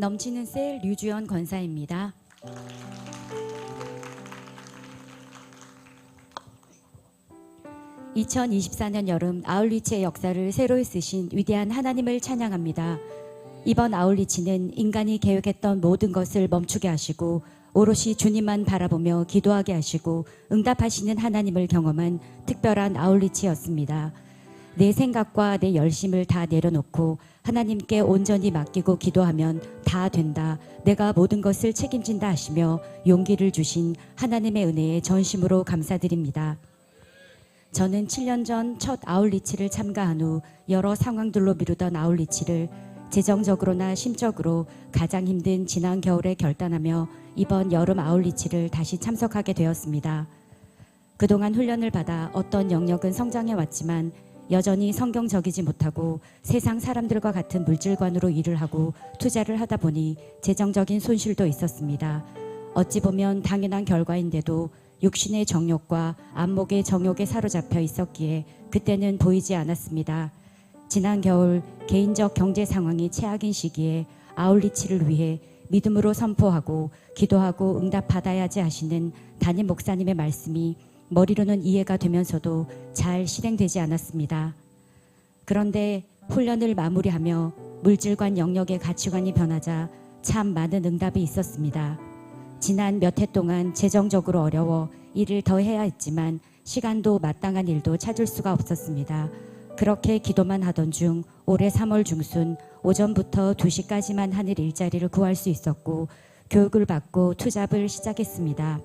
넘치는 셀 류주연 권사입니다. (2024년) 여름 아울리치의 역사를 새로이 쓰신 위대한 하나님을 찬양합니다. 이번 아울리치는 인간이 계획했던 모든 것을 멈추게 하시고 오롯이 주님만 바라보며 기도하게 하시고 응답하시는 하나님을 경험한 특별한 아울리치였습니다. 내 생각과 내 열심을 다 내려놓고 하나님께 온전히 맡기고 기도하면 다 된다, 내가 모든 것을 책임진다 하시며 용기를 주신 하나님의 은혜에 전심으로 감사드립니다. 저는 7년 전 첫 아울리치를 참가한 후 여러 상황들로 미루던 아울리치를 재정적으로나 심적으로 가장 힘든 지난 겨울에 결단하며 이번 여름 아울리치를 다시 참석하게 되었습니다. 그동안 훈련을 받아 어떤 영역은 성장해 왔지만 여전히 성경적이지 못하고 세상 사람들과 같은 물질관으로 일을 하고 투자를 하다 보니 재정적인 손실도 있었습니다. 어찌 보면 당연한 결과인데도 육신의 정욕과 안목의 정욕에 사로잡혀 있었기에 그때는 보이지 않았습니다. 지난 겨울 개인적 경제 상황이 최악인 시기에 아울리치를 위해 믿음으로 선포하고 기도하고 응답받아야지 하시는 담임 목사님의 말씀이 머리로는 이해가 되면서도 잘 실행되지 않았습니다. 그런데 훈련을 마무리하며 물질관 영역의 가치관이 변하자 참 많은 응답이 있었습니다. 지난 몇 해 동안 재정적으로 어려워 일을 더 해야 했지만 시간도 마땅한 일도 찾을 수가 없었습니다. 그렇게 기도만 하던 중 올해 3월 중순 오전부터 2시까지만 하늘 일자리를 구할 수 있었고 교육을 받고 투잡을 시작했습니다.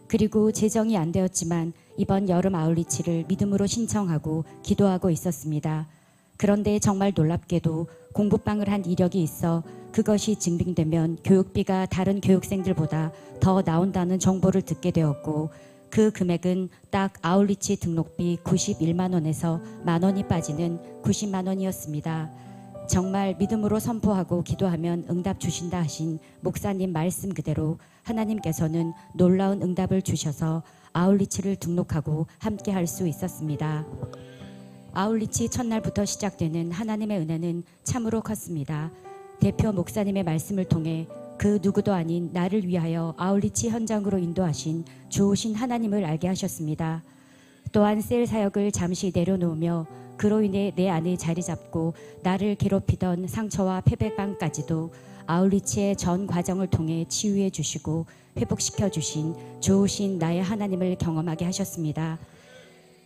그리고 재정이 안 되었지만 이번 여름 아울리치를 믿음으로 신청하고 기도하고 있었습니다. 그런데 정말 놀랍게도 공부방을 한 이력이 있어 그것이 증빙되면 교육비가 다른 교육생들보다 더 나온다는 정보를 듣게 되었고 그 금액은 딱 아울리치 등록비 91만 원에서 만 원이 빠지는 90만 원이었습니다. 정말 믿음으로 선포하고 기도하면 응답 주신다 하신 목사님 말씀 그대로 하나님께서는 놀라운 응답을 주셔서 아울리치를 등록하고 함께 할 수 있었습니다. 아울리치 첫날부터 시작되는 하나님의 은혜는 참으로 컸습니다. 대표 목사님의 말씀을 통해 그 누구도 아닌 나를 위하여 아울리치 현장으로 인도하신 좋으신 하나님을 알게 하셨습니다. 또한 셀 사역을 잠시 내려놓으며 그로 인해 내 안에 자리 잡고 나를 괴롭히던 상처와 패배감까지도 아울리치의 전 과정을 통해 치유해 주시고 회복시켜 주신 좋으신 나의 하나님을 경험하게 하셨습니다.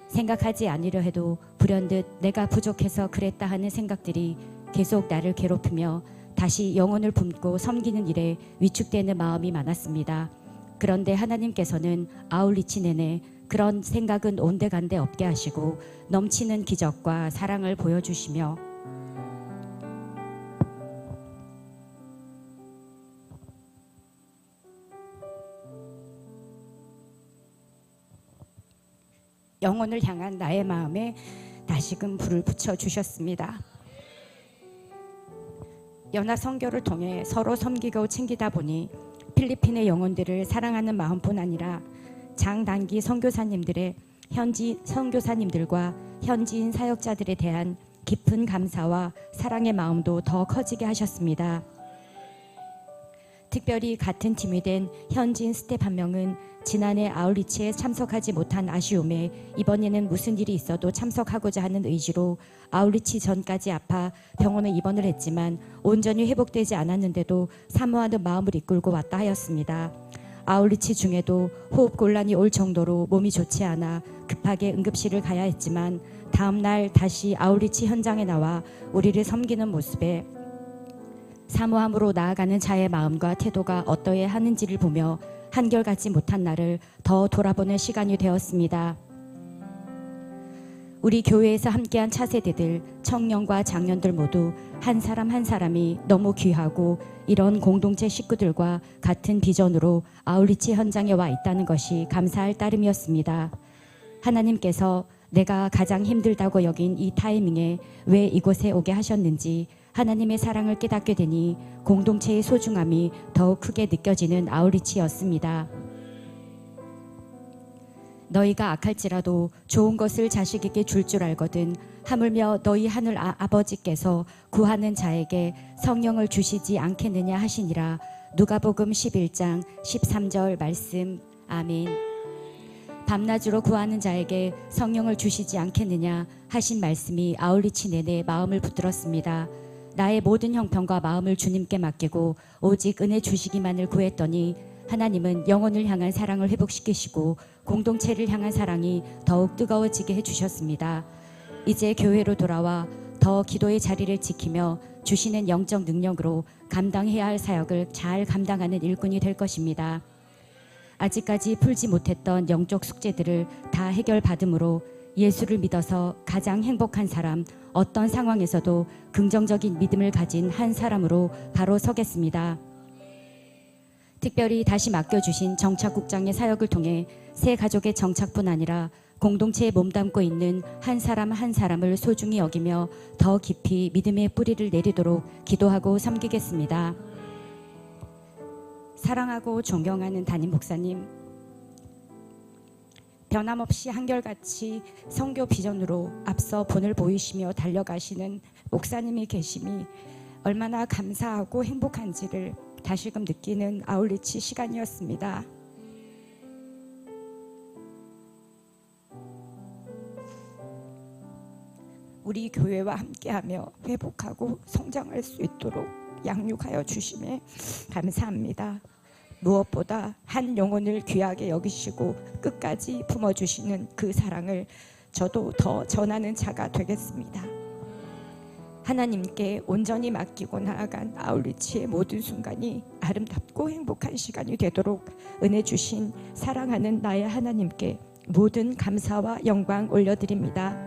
생각하지 않으려 해도 불현듯 내가 부족해서 그랬다 하는 생각들이 계속 나를 괴롭히며 다시 영혼을 품고 섬기는 일에 위축되는 마음이 많았습니다. 그런데 하나님께서는 아울리치 내내 그런 생각은 온데간데 없게 하시고 넘치는 기적과 사랑을 보여주시며 영혼을 향한 나의 마음에 다시금 불을 붙여주셨습니다. 연화 선교를 통해 서로 섬기고 챙기다 보니 필리핀의 영혼들을 사랑하는 마음뿐 아니라 장단기 선교사님들의 현지 선교사님들과 현지인 사역자들에 대한 깊은 감사와 사랑의 마음도 더 커지게 하셨습니다. 특별히 같은 팀이 된 현지인 스텝 한 명은 지난해 아울리치에 참석하지 못한 아쉬움에 이번에는 무슨 일이 있어도 참석하고자 하는 의지로 아울리치 전까지 아파 병원에 입원을 했지만 온전히 회복되지 않았는데도 사모하는 마음을 이끌고 왔다 하였습니다. 아울리치 중에도 호흡 곤란이 올 정도로 몸이 좋지 않아 급하게 응급실을 가야 했지만 다음 날 다시 아울리치 현장에 나와 우리를 섬기는 모습에 사모함으로 나아가는 자의 마음과 태도가 어떠해야 하는지를 보며 한결같지 못한 나를 더 돌아보는 시간이 되었습니다. 우리 교회에서 함께한 차세대들, 청년과 장년들 모두 한 사람 한 사람이 너무 귀하고 이런 공동체 식구들과 같은 비전으로 아울리치 현장에 와 있다는 것이 감사할 따름이었습니다. 하나님께서 내가 가장 힘들다고 여긴 이 타이밍에 왜 이곳에 오게 하셨는지 하나님의 사랑을 깨닫게 되니 공동체의 소중함이 더욱 크게 느껴지는 아울리치였습니다. 너희가 악할지라도 좋은 것을 자식에게 줄 줄 알거든 하물며 너희 하늘 아버지께서 구하는 자에게 성령을 주시지 않겠느냐 하시니라. 누가복음 11장 13절 말씀. 아멘. 밤낮으로 구하는 자에게 성령을 주시지 않겠느냐 하신 말씀이 아울리치 내내 마음을 붙들었습니다. 나의 모든 형편과 마음을 주님께 맡기고 오직 은혜 주시기만을 구했더니 하나님은 영혼을 향한 사랑을 회복시키시고 공동체를 향한 사랑이 더욱 뜨거워지게 해주셨습니다. 이제 교회로 돌아와 더 기도의 자리를 지키며 주시는 영적 능력으로 감당해야 할 사역을 잘 감당하는 일꾼이 될 것입니다. 아직까지 풀지 못했던 영적 숙제들을 다 해결받음으로 예수를 믿어서 가장 행복한 사람, 어떤 상황에서도 긍정적인 믿음을 가진 한 사람으로 바로 서겠습니다. 특별히 다시 맡겨주신 정착국장의 사역을 통해 새 가족의 정착뿐 아니라 공동체에 몸담고 있는 한 사람 한 사람을 소중히 여기며 더 깊이 믿음의 뿌리를 내리도록 기도하고 섬기겠습니다. 사랑하고 존경하는 담임 목사님, 변함없이 한결같이 선교 비전으로 앞서 본을 보이시며 달려가시는 목사님이 계심이 얼마나 감사하고 행복한지를 다시금 느끼는 아울리치 시간이었습니다. 우리 교회와 함께하며 회복하고 성장할 수 있도록 양육하여 주심에 감사합니다. 무엇보다 한 영혼을 귀하게 여기시고 끝까지 품어주시는 그 사랑을 저도 더 전하는 자가 되겠습니다. 하나님께 온전히 맡기고 나아간 아울리치의 모든 순간이 아름답고 행복한 시간이 되도록 은혜 주신 사랑하는 나의 하나님께 모든 감사와 영광 올려드립니다.